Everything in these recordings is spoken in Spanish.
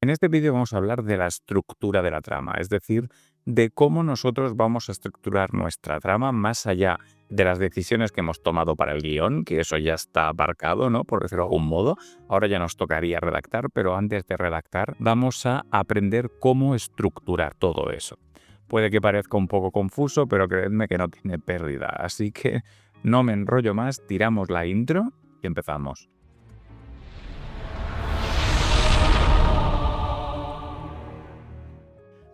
En este vídeo vamos a hablar de la estructura de la trama, es decir, de cómo nosotros vamos a estructurar nuestra trama más allá de las decisiones que hemos tomado para el guión, que eso ya está aparcado, ¿no? Por decirlo de algún modo. Ahora ya nos tocaría redactar, pero antes de redactar vamos a aprender cómo estructurar todo eso. Puede que parezca un poco confuso, pero creedme que no tiene pérdida. Así que no me enrollo más, tiramos la intro y empezamos.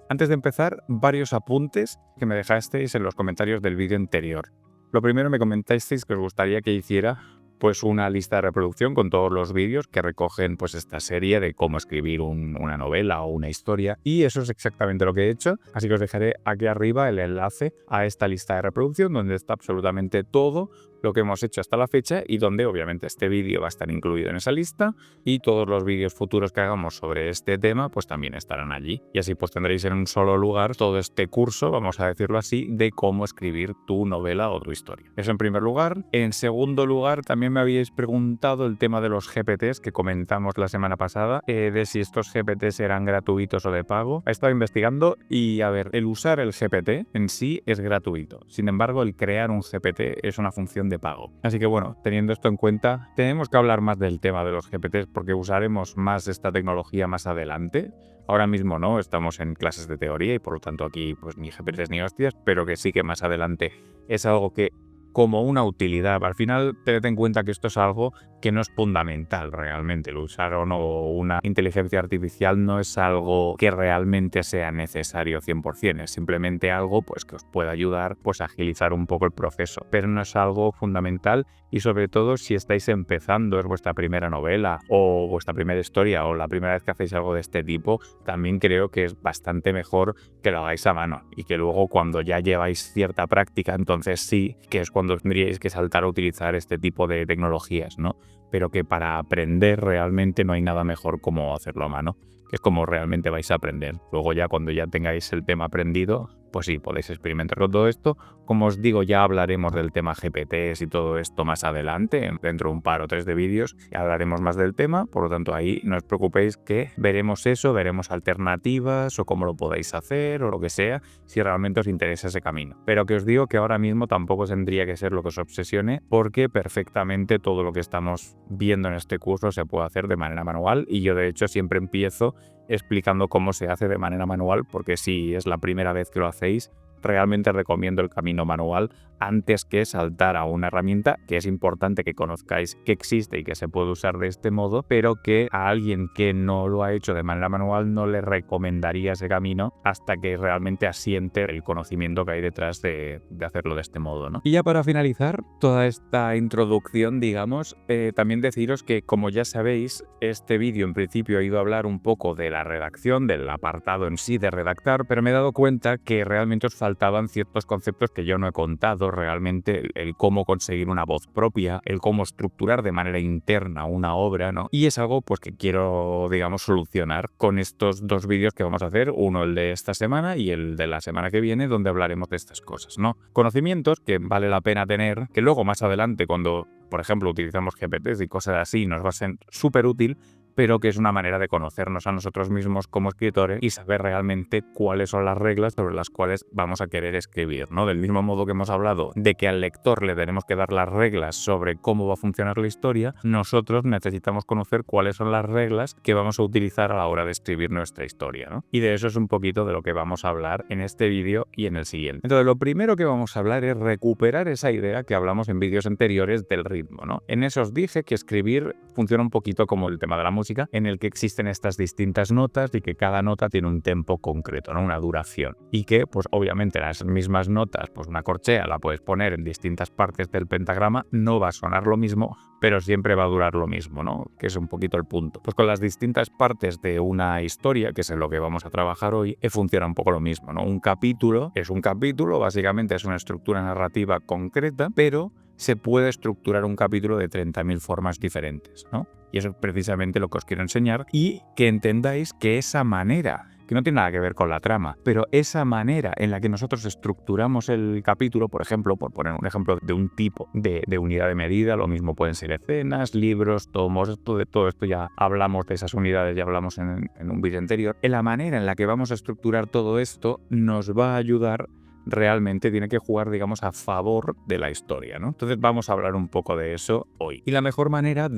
Antes de empezar, varios apuntes que me dejasteis en los comentarios del vídeo anterior. Lo primero, me comentasteis que os gustaría que hiciera pues una lista de reproducción con todos los vídeos que recogen pues esta serie de cómo escribir una novela o una historia, y eso es exactamente lo que he hecho, así que os dejaré aquí arriba el enlace a esta lista de reproducción donde está absolutamente todo lo que hemos hecho hasta la fecha y donde obviamente este vídeo va a estar incluido en esa lista y todos los vídeos futuros que hagamos sobre este tema pues también estarán allí, y así pues tendréis en un solo lugar todo este curso, vamos a decirlo así, de cómo escribir tu novela o tu historia. Eso en primer lugar. En segundo lugar, también me habíais preguntado el tema de los GPTs que comentamos la semana pasada, de si estos GPTs eran gratuitos o de pago. He estado investigando y a ver, el usar el GPT en sí es gratuito, sin embargo el crear un GPT es una función de pago. Así que bueno, teniendo esto en cuenta, tenemos que hablar más del tema de los GPTs porque usaremos más esta tecnología más adelante. Ahora mismo no, estamos en clases de teoría y por lo tanto aquí pues ni GPTs ni hostias, pero que sí que más adelante es algo que como una utilidad. Al final, tened en cuenta que esto es algo que no es fundamental realmente. El usar o no una inteligencia artificial no es algo que realmente sea necesario 100%. Es simplemente algo pues, que os puede ayudar pues, a agilizar un poco el proceso. Pero no es algo fundamental, y sobre todo si estáis empezando, es vuestra primera novela o vuestra primera historia o la primera vez que hacéis algo de este tipo, también creo que es bastante mejor que lo hagáis a mano y que luego cuando ya lleváis cierta práctica, entonces sí que es cuando tendríais que saltar a utilizar este tipo de tecnologías, ¿no? Pero que para aprender realmente no hay nada mejor como hacerlo a mano, que es como realmente vais a aprender. Luego ya cuando ya tengáis el tema aprendido, pues sí, podéis experimentar con todo esto. Como os digo, ya hablaremos del tema GPTs y todo esto más adelante, dentro de un par o tres de vídeos, y hablaremos más del tema, por lo tanto ahí no os preocupéis que veremos eso, veremos alternativas o cómo lo podéis hacer o lo que sea, si realmente os interesa ese camino. Pero que os digo que ahora mismo tampoco tendría que ser lo que os obsesione, porque perfectamente todo lo que estamos viendo en este curso se puede hacer de manera manual, y yo de hecho siempre empiezo explicando cómo se hace de manera manual, porque si es la primera vez que lo hacéis, realmente recomiendo el camino manual antes que saltar a una herramienta que es importante que conozcáis que existe y que se puede usar de este modo, pero que a alguien que no lo ha hecho de manera manual no le recomendaría ese camino hasta que realmente asiente el conocimiento que hay detrás de hacerlo de este modo, ¿no? Y ya para finalizar toda esta introducción, digamos, también deciros que, como ya sabéis, este vídeo en principio ha ido a hablar un poco de la redacción, del apartado en sí de redactar, pero me he dado cuenta que realmente os faltaban ciertos conceptos que yo no he contado realmente, el cómo conseguir una voz propia, el cómo estructurar de manera interna una obra, ¿no? Y es algo pues que quiero, digamos, solucionar con estos dos vídeos que vamos a hacer, uno el de esta semana y el de la semana que viene, donde hablaremos de estas cosas, ¿no? Conocimientos que vale la pena tener, que luego más adelante cuando, por ejemplo, utilizamos GPTs y cosas así, nos va a ser súper útil, pero que es una manera de conocernos a nosotros mismos como escritores y saber realmente cuáles son las reglas sobre las cuales vamos a querer escribir, ¿no? Del mismo modo que hemos hablado de que al lector le tenemos que dar las reglas sobre cómo va a funcionar la historia, nosotros necesitamos conocer cuáles son las reglas que vamos a utilizar a la hora de escribir nuestra historia, ¿no? Y de eso es un poquito de lo que vamos a hablar en este vídeo y en el siguiente. Entonces, lo primero que vamos a hablar es recuperar esa idea que hablamos en vídeos anteriores del ritmo, ¿no? En eso os dije que escribir funciona un poquito como el tema de la música, en el que existen estas distintas notas y que cada nota tiene un tempo concreto, ¿no? Una duración, y que pues obviamente las mismas notas, pues una corchea la puedes poner en distintas partes del pentagrama, no va a sonar lo mismo, pero siempre va a durar lo mismo, ¿no? Que es un poquito el punto. Pues con las distintas partes de una historia, que es en lo que vamos a trabajar hoy, funciona un poco lo mismo, ¿no? Un capítulo es un capítulo, básicamente es una estructura narrativa concreta, pero se puede estructurar un capítulo de 30.000 formas diferentes, ¿no? Y eso es precisamente lo que os quiero enseñar, y que entendáis que esa manera que no tiene nada que ver con la trama, pero esa manera en la que nosotros estructuramos el capítulo, por ejemplo, por poner un ejemplo de un tipo de unidad de medida, lo mismo pueden ser escenas, libros, tomos, de todo esto ya hablamos de esas unidades, ya hablamos en un vídeo anterior. En la manera en la que vamos a estructurar todo esto nos va a ayudar, realmente tiene que jugar, digamos, a favor de la historia, ¿no? Entonces vamos a hablar un poco de eso hoy. Y la mejor manera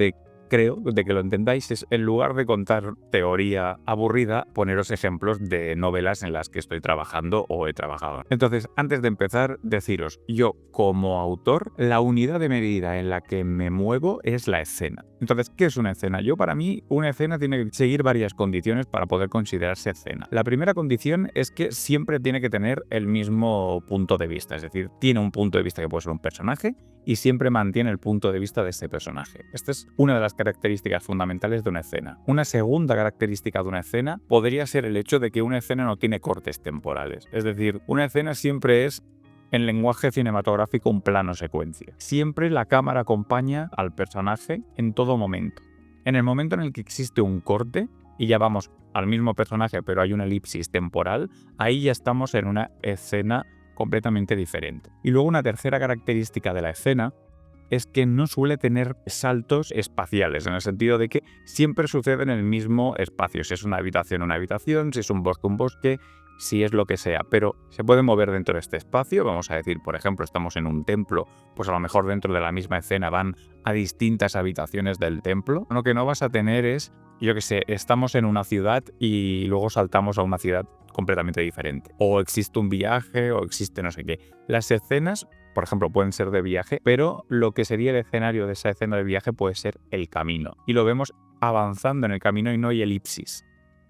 creo, de que lo entendáis, es en lugar de contar teoría aburrida, poneros ejemplos de novelas en las que estoy trabajando o he trabajado. Entonces, antes de empezar, deciros, yo como autor, la unidad de medida en la que me muevo es la escena. Entonces, ¿qué es una escena? Para mí, una escena tiene que seguir varias condiciones para poder considerarse escena. La primera condición es que siempre tiene que tener el mismo punto de vista, es decir, tiene un punto de vista que puede ser un personaje y siempre mantiene el punto de vista de ese personaje. Esta es una de las características fundamentales de una escena. Una segunda característica de una escena podría ser el hecho de que una escena no tiene cortes temporales. Es decir, una escena siempre es, en lenguaje cinematográfico, un plano secuencia. Siempre la cámara acompaña al personaje en todo momento. En el momento en el que existe un corte, y ya vamos al mismo personaje, pero hay una elipsis temporal, ahí ya estamos en una escena completamente diferente. Y luego una tercera característica de la escena es que no suele tener saltos espaciales, en el sentido de que siempre sucede en el mismo espacio. Si es una habitación, si es un bosque, si es lo que sea, pero se puede mover dentro de este espacio. Vamos a decir, por ejemplo, estamos en un templo, pues a lo mejor dentro de la misma escena van a distintas habitaciones del templo. Lo que no vas a tener es, yo que sé, estamos en una ciudad y luego saltamos a una ciudad completamente diferente. O existe un viaje, o existe no sé qué. Las escenas, por ejemplo, pueden ser de viaje, pero lo que sería el escenario de esa escena de viaje puede ser el camino. Y lo vemos avanzando en el camino y no hay elipsis,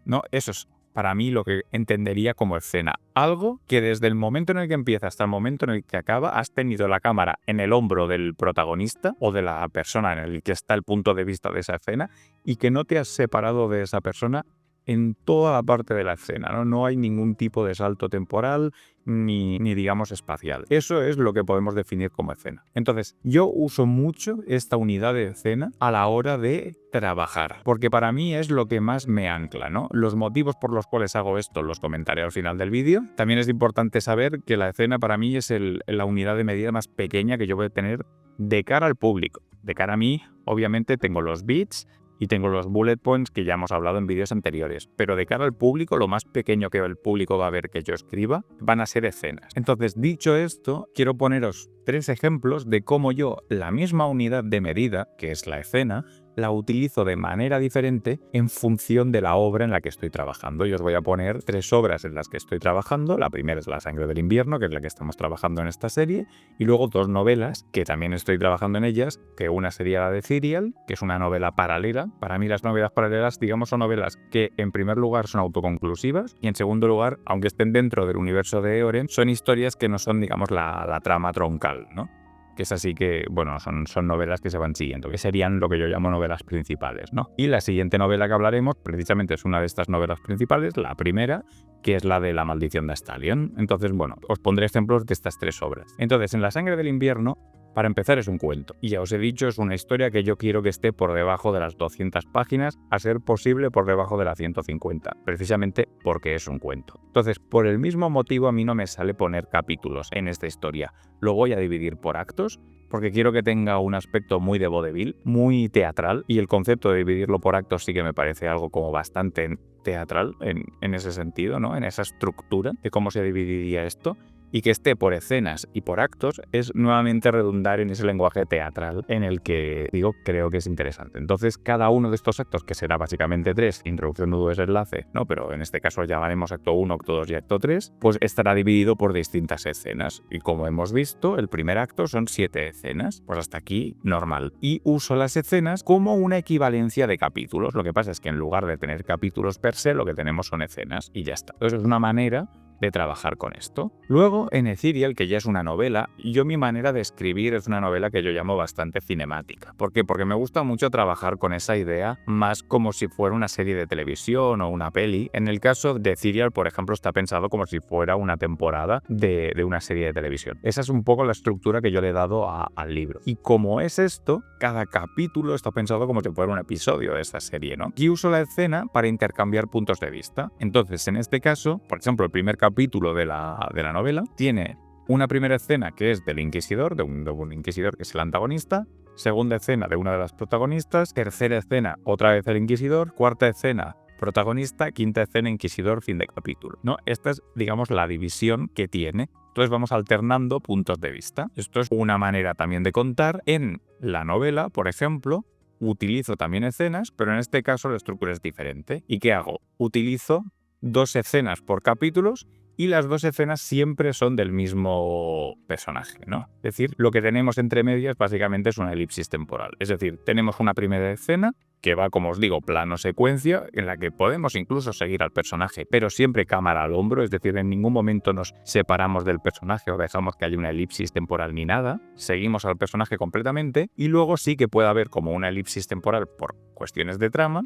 ¿no? Eso es para mí lo que entendería como escena. Algo que desde el momento en el que empieza hasta el momento en el que acaba, has tenido la cámara en el hombro del protagonista o de la persona en el que está el punto de vista de esa escena y que no te has separado de esa persona en toda la parte de la escena, ¿no? No hay ningún tipo de salto temporal ni digamos espacial. Eso es lo que podemos definir como escena. Entonces, yo uso mucho esta unidad de escena a la hora de trabajar, porque para mí es lo que más me ancla, ¿no? Los motivos por los cuales hago esto los comentaré al final del vídeo. También es importante saber que la escena para mí es la unidad de medida más pequeña que yo voy a tener de cara al público. De cara a mí, obviamente, tengo los beats y tengo los bullet points que ya hemos hablado en vídeos anteriores, pero de cara al público, lo más pequeño que el público va a ver que yo escriba van a ser escenas. Entonces, dicho esto, quiero poneros 3 ejemplos de cómo yo la misma unidad de medida, que es la escena, la utilizo de manera diferente en función de la obra en la que estoy trabajando. Yo os voy a poner 3 obras en las que estoy trabajando. La primera es La sangre del invierno, que es la que estamos trabajando en esta serie, y luego 2 novelas que también estoy trabajando en ellas, que una sería la de Serial, que es una novela paralela. Para mí las novelas paralelas, digamos, son novelas que en primer lugar son autoconclusivas y en segundo lugar, aunque estén dentro del universo de Eoren, son historias que no son, digamos, la trama troncal, ¿no? Que es así que, bueno, son novelas que se van siguiendo, que serían lo que yo llamo novelas principales, ¿no? Y la siguiente novela que hablaremos precisamente es una de estas novelas principales, la primera, que es la de La maldición de Astarion. Entonces, bueno, os pondré ejemplos de estas 3 obras. Entonces, en La sangre del invierno, para empezar, es un cuento. Y ya os he dicho, es una historia que yo quiero que esté por debajo de las 200 páginas, a ser posible por debajo de las 150, precisamente porque es un cuento. Entonces, por el mismo motivo, a mí no me sale poner capítulos en esta historia. Lo voy a dividir por actos, porque quiero que tenga un aspecto muy de vodevil, muy teatral, y el concepto de dividirlo por actos sí que me parece algo como bastante teatral en ese sentido, ¿no? En esa estructura de cómo se dividiría esto. Y que esté por escenas y por actos es nuevamente redundar en ese lenguaje teatral en el que, digo, creo que es interesante. Entonces, cada uno de estos actos, que será básicamente 3, introducción, nudo, desenlace, ¿no? Pero en este caso llamaremos acto 1, acto 2 y acto 3, pues estará dividido por distintas escenas. Y como hemos visto, el primer acto son 7 escenas. Pues hasta aquí, normal. Y uso las escenas como una equivalencia de capítulos. Lo que pasa es que en lugar de tener capítulos per se, lo que tenemos son escenas y ya está. Entonces es una manera de trabajar con esto. Luego, en Ethereal, que ya es una novela, yo mi manera de escribir es una novela que yo llamo bastante cinemática. ¿Por qué? Porque me gusta mucho trabajar con esa idea más como si fuera una serie de televisión o una peli. En el caso de Ethereal, por ejemplo, está pensado como si fuera una temporada de una serie de televisión. Esa es un poco la estructura que yo le he dado al libro. Y como es esto, cada capítulo está pensado como si fuera un episodio de esta serie, ¿no? Y uso la escena para intercambiar puntos de vista. Entonces, en este caso, por ejemplo, el primer capítulo de la novela tiene una primera escena que es del inquisidor, de un inquisidor que es el antagonista, segunda escena de una de las protagonistas, tercera escena otra vez el inquisidor, cuarta escena protagonista, quinta escena inquisidor, fin de capítulo, ¿no? Esta es, digamos, la división que tiene. Entonces vamos alternando puntos de vista. Esto es una manera también de contar. En la novela, por ejemplo, utilizo también escenas, pero en este caso la estructura es diferente. ¿Y qué hago? Utilizo 2 escenas por capítulos y las 2 escenas siempre son del mismo personaje, ¿no? Es decir, lo que tenemos entre medias básicamente es una elipsis temporal. Es decir, tenemos una primera escena que va, como os digo, plano secuencia, en la que podemos incluso seguir al personaje, pero siempre cámara al hombro, es decir, en ningún momento nos separamos del personaje o dejamos que haya una elipsis temporal ni nada, seguimos al personaje completamente y luego sí que puede haber como una elipsis temporal por cuestiones de trama.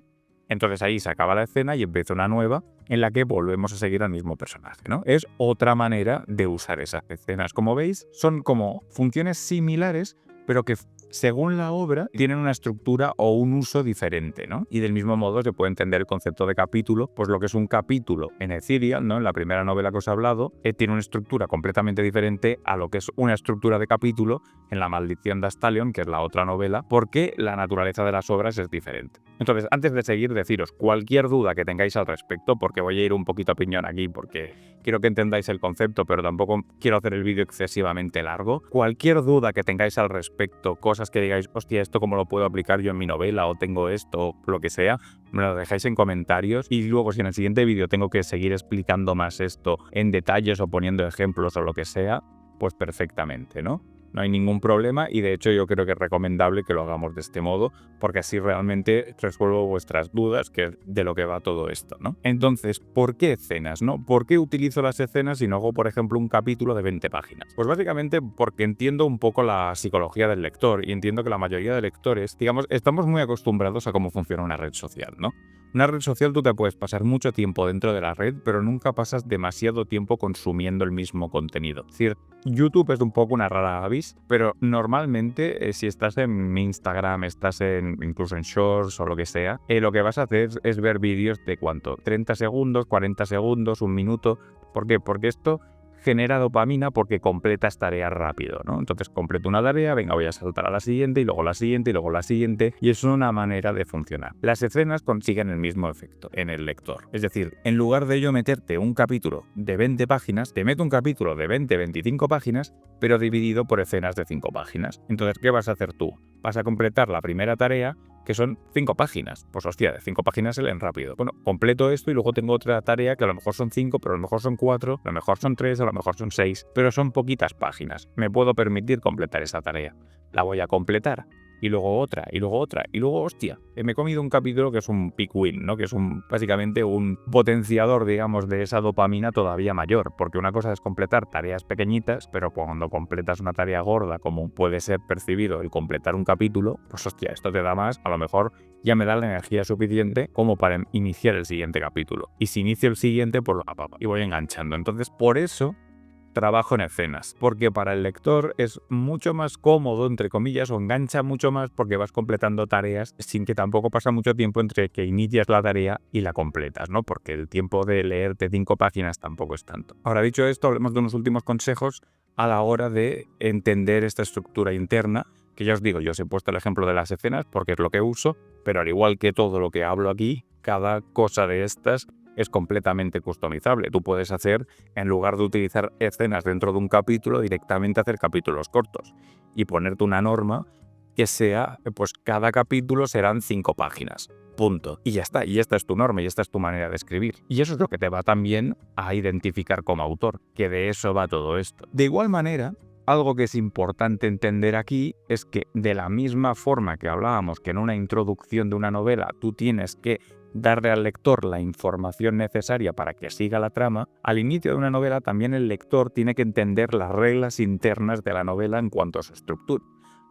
Entonces ahí se acaba la escena y empieza una nueva en la que volvemos a seguir al mismo personaje, ¿no? Es otra manera de usar esas escenas. Como veis, son como funciones similares, pero que según la obra tienen una estructura o un uso diferente, ¿no? Y del mismo modo se puede entender el concepto de capítulo, pues lo que es un capítulo en Ethereal, ¿no? En la primera novela que os he hablado, tiene una estructura completamente diferente a lo que es una estructura de capítulo en La maldición de Astalion, que es la otra novela, porque la naturaleza de las obras es diferente. Entonces, antes de seguir, deciros cualquier duda que tengáis al respecto, porque voy a ir un poquito a piñón aquí, porque quiero que entendáis el concepto, pero tampoco quiero hacer el vídeo excesivamente largo. Cualquier duda que tengáis al respecto, cosas que digáis, hostia, ¿esto cómo lo puedo aplicar yo en mi novela? O tengo esto, lo que sea, me lo dejáis en comentarios. Y luego, si en el siguiente vídeo tengo que seguir explicando más esto en detalles o poniendo ejemplos o lo que sea, pues perfectamente, ¿no? No hay ningún problema y de hecho yo creo que es recomendable que lo hagamos de este modo porque así realmente resuelvo vuestras dudas, que es de lo que va todo esto, ¿no? Entonces, ¿por qué escenas, no? ¿Por qué utilizo las escenas si no hago, por ejemplo, un capítulo de 20 páginas? Pues básicamente porque entiendo un poco la psicología del lector y entiendo que la mayoría de lectores, digamos, estamos muy acostumbrados a cómo funciona una red social, ¿no? Una red social tú te puedes pasar mucho tiempo dentro de la red, pero nunca pasas demasiado tiempo consumiendo el mismo contenido. Es decir, YouTube es un poco una rara avis, pero normalmente si estás en Instagram, estás incluso en Shorts o lo que sea, lo que vas a hacer es ver vídeos de ¿cuánto? 30 segundos, 40 segundos, un minuto. ¿Por qué? Porque esto genera dopamina porque completas tareas rápido, ¿no? Entonces completo una tarea, venga, voy a saltar a la siguiente y luego la siguiente y luego la siguiente y es una manera de funcionar. Las escenas consiguen el mismo efecto en el lector. Es decir, en lugar de yo meterte un capítulo de 20 páginas, te meto un capítulo de 20-25 páginas, pero dividido por escenas de 5 páginas. Entonces, ¿qué vas a hacer tú? Vas a completar la primera tarea, que son 5 páginas. Pues hostia, de 5 páginas se leen rápido. Bueno, completo esto y luego tengo otra tarea que a lo mejor son 5, pero a lo mejor son 4, a lo mejor son 3, a lo mejor son 6, pero son poquitas páginas. Me puedo permitir completar esa tarea. La voy a completar. Y luego otra, y luego otra, y luego, hostia, me he comido un capítulo que es un peak win, ¿no? Que es básicamente un potenciador, digamos, de esa dopamina todavía mayor, porque una cosa es completar tareas pequeñitas, pero cuando completas una tarea gorda, como puede ser percibido el completar un capítulo, pues hostia, esto te da más, a lo mejor ya me da la energía suficiente como para iniciar el siguiente capítulo. Y si inicio el siguiente, pues lo apago y voy enganchando. Entonces, por eso trabajo en escenas, porque para el lector es mucho más cómodo, entre comillas, o engancha mucho más porque vas completando tareas sin que tampoco pasa mucho tiempo entre que inicias la tarea y la completas, ¿no? Porque el tiempo de leerte 5 páginas tampoco es tanto. Ahora, dicho esto, hablemos de unos últimos consejos a la hora de entender esta estructura interna, que ya os digo, yo os he puesto el ejemplo de las escenas porque es lo que uso, pero al igual que todo lo que hablo aquí, cada cosa de estas es completamente customizable. Tú puedes hacer, en lugar de utilizar escenas dentro de un capítulo, directamente hacer capítulos cortos y ponerte una norma que sea, pues cada capítulo serán 5 páginas. Punto. Y ya está. Y esta es tu norma y esta es tu manera de escribir. Y eso es lo que te va también a identificar como autor, que de eso va todo esto. De igual manera, algo que es importante entender aquí es que de la misma forma que hablábamos que en una introducción de una novela tú tienes que darle al lector la información necesaria para que siga la trama, al inicio de una novela también el lector tiene que entender las reglas internas de la novela en cuanto a su estructura.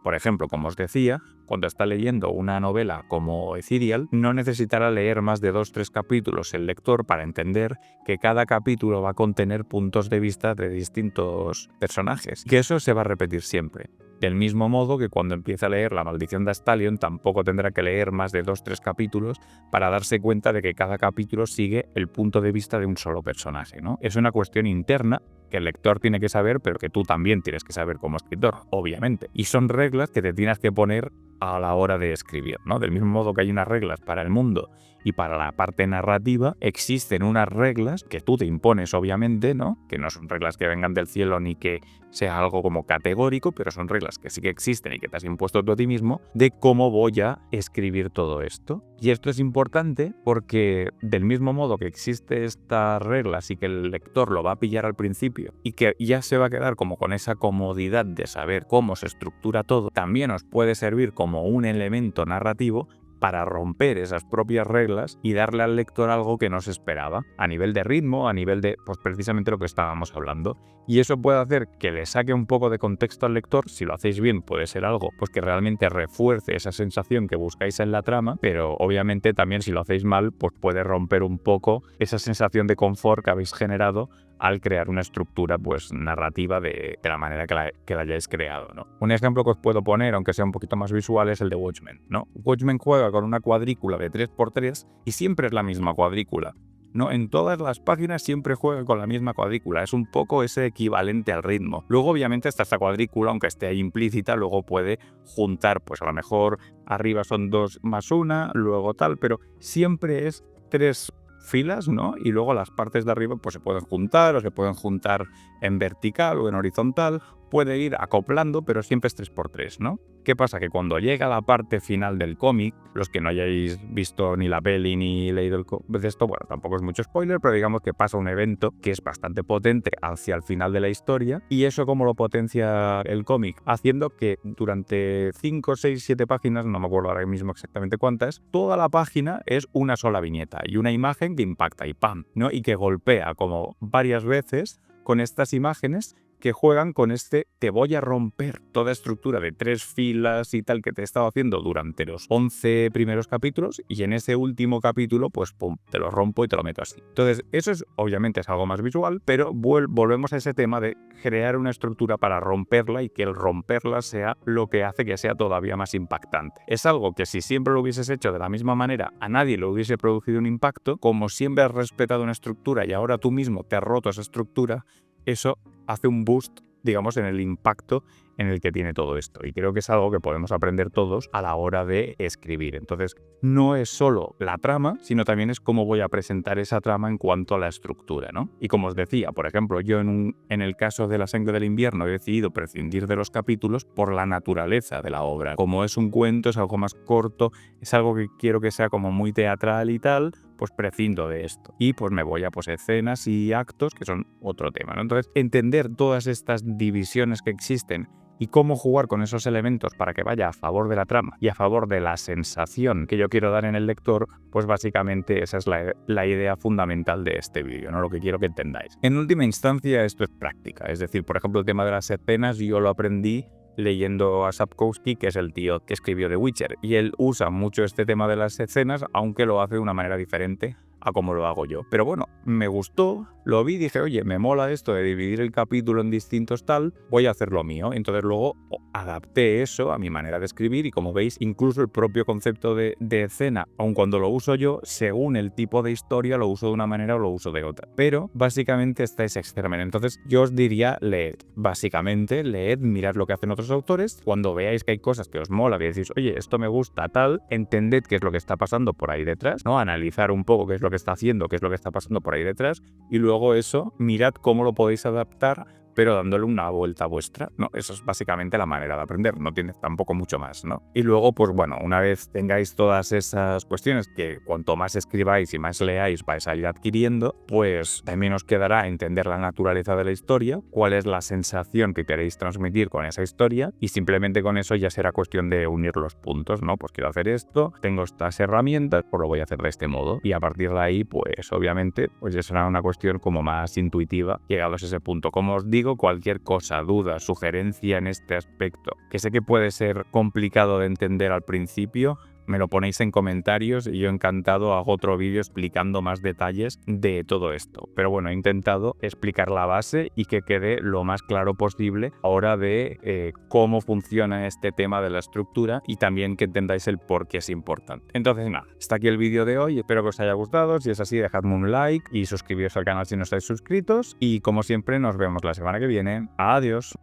Por ejemplo, como os decía, cuando está leyendo una novela como Ethereal, no necesitará leer más de 2-3 capítulos el lector para entender que cada capítulo va a contener puntos de vista de distintos personajes, que eso se va a repetir siempre. Del mismo modo que cuando empieza a leer La maldición de Astalion tampoco tendrá que leer más de 2-3 capítulos para darse cuenta de que cada capítulo sigue el punto de vista de un solo personaje, ¿no? Es una cuestión interna que el lector tiene que saber, pero que tú también tienes que saber como escritor, obviamente. Y son reglas que te tienes que poner a la hora de escribir, ¿no? Del mismo modo que hay unas reglas para el mundo y para la parte narrativa, existen unas reglas que tú te impones, obviamente, ¿no? Que no son reglas que vengan del cielo ni que sea algo como categórico, pero son reglas que sí que existen y que te has impuesto tú a ti mismo de cómo voy a escribir todo esto. Y esto es importante porque del mismo modo que existe estas reglas y que el lector lo va a pillar al principio y que ya se va a quedar como con esa comodidad de saber cómo se estructura todo, también os puede servir como un elemento narrativo para romper esas propias reglas y darle al lector algo que no se esperaba, a nivel de ritmo, a nivel de, pues precisamente lo que estábamos hablando. Y eso puede hacer que le saque un poco de contexto al lector. Si lo hacéis bien puede ser algo pues que realmente refuerce esa sensación que buscáis en la trama, pero obviamente también si lo hacéis mal pues puede romper un poco esa sensación de confort que habéis generado al crear una estructura pues narrativa de la manera que la hayáis creado, ¿no? Un ejemplo que os puedo poner, aunque sea un poquito más visual, es el de Watchmen, ¿no? Watchmen juega con una cuadrícula de 3x3 y siempre es la misma cuadrícula, ¿no? En todas las páginas siempre juega con la misma cuadrícula, es un poco ese equivalente al ritmo. Luego obviamente está esta cuadrícula, aunque esté ahí implícita, luego puede juntar, pues a lo mejor arriba son 2 más 1, luego tal, pero siempre es 3 filas, ¿no? Y luego las partes de arriba pues se pueden juntar o se pueden juntar en vertical o en horizontal, puede ir acoplando, pero siempre es 3x3, ¿no? ¿Qué pasa? Que cuando llega la parte final del cómic, los que no hayáis visto ni la peli ni leído de esto, bueno, tampoco es mucho spoiler, pero digamos que pasa un evento que es bastante potente hacia el final de la historia, y eso como lo potencia el cómic, haciendo que durante 5, 6, 7 páginas, no me acuerdo ahora mismo exactamente cuántas, toda la página es una sola viñeta y una imagen que impacta y ¡pam!, ¿no? Y que golpea como varias veces con estas imágenes que juegan con te voy a romper toda estructura de 3 filas y tal que te he estado haciendo durante los 11 primeros capítulos, y en ese último capítulo pues pum, te lo rompo y te lo meto así. Entonces eso obviamente es algo más visual, pero volvemos a ese tema de crear una estructura para romperla y que el romperla sea lo que hace que sea todavía más impactante. Es algo que si siempre lo hubieses hecho de la misma manera, a nadie le hubiese producido un impacto. Como siempre has respetado una estructura y ahora tú mismo te has roto esa estructura, eso hace un boost, digamos, en el impacto en el que tiene todo esto. Y creo que es algo que podemos aprender todos a la hora de escribir. Entonces, no es solo la trama, sino también es cómo voy a presentar esa trama en cuanto a la estructura, ¿no? Y como os decía, por ejemplo, yo en el caso de La sangre del invierno he decidido prescindir de los capítulos por la naturaleza de la obra. Como es un cuento, es algo más corto, es algo que quiero que sea como muy teatral y tal, pues prescindo de esto. Y pues me voy a pues escenas y actos, que son otro tema, ¿no? Entonces, entender todas estas divisiones que existen y cómo jugar con esos elementos para que vaya a favor de la trama y a favor de la sensación que yo quiero dar en el lector, pues básicamente esa es la idea fundamental de este vídeo, ¿no? Lo que quiero que entendáis. En última instancia, esto es práctica. Es decir, por ejemplo, el tema de las escenas yo lo aprendí leyendo a Sapkowski, que es el tío que escribió The Witcher, y él usa mucho este tema de las escenas, aunque lo hace de una manera diferente a como lo hago yo. Pero bueno, me gustó, lo vi, dije, oye, me mola esto de dividir el capítulo en distintos tal, voy a hacer lo mío. Entonces luego adapté eso a mi manera de escribir y como veis, incluso el propio concepto de escena, aun cuando lo uso yo, según el tipo de historia, lo uso de una manera o lo uso de otra. Pero básicamente está ese extermen. Entonces yo os diría, leed. Básicamente, leed, mirad lo que hacen otros autores. Cuando veáis que hay cosas que os mola, que decís, oye, esto me gusta, tal, entended qué es lo que está pasando por ahí detrás, ¿no? Analizar un poco qué es lo que está haciendo, qué es lo que está pasando por ahí detrás, y luego eso, mirad cómo lo podéis adaptar pero dándole una vuelta vuestra, ¿no? Eso es básicamente la manera de aprender, no tienes tampoco mucho más, ¿no? Y luego, pues bueno, una vez tengáis todas esas cuestiones que cuanto más escribáis y más leáis vais a ir adquiriendo, pues también os quedará entender la naturaleza de la historia, cuál es la sensación que queréis transmitir con esa historia, y simplemente con eso ya será cuestión de unir los puntos, ¿no? Pues quiero hacer esto, tengo estas herramientas, pues lo voy a hacer de este modo, y a partir de ahí, pues obviamente, pues ya será una cuestión como más intuitiva llegados a ese punto. Como os digo, cualquier cosa, duda, sugerencia en este aspecto, que sé que puede ser complicado de entender al principio, me lo ponéis en comentarios y yo encantado hago otro vídeo explicando más detalles de todo esto. Pero bueno, he intentado explicar la base y que quede lo más claro posible ahora de cómo funciona este tema de la estructura y también que entendáis el por qué es importante. Entonces nada, hasta aquí el vídeo de hoy, espero que os haya gustado. Si es así, dejadme un like y suscribiros al canal si no estáis suscritos. Y como siempre, nos vemos la semana que viene. Adiós.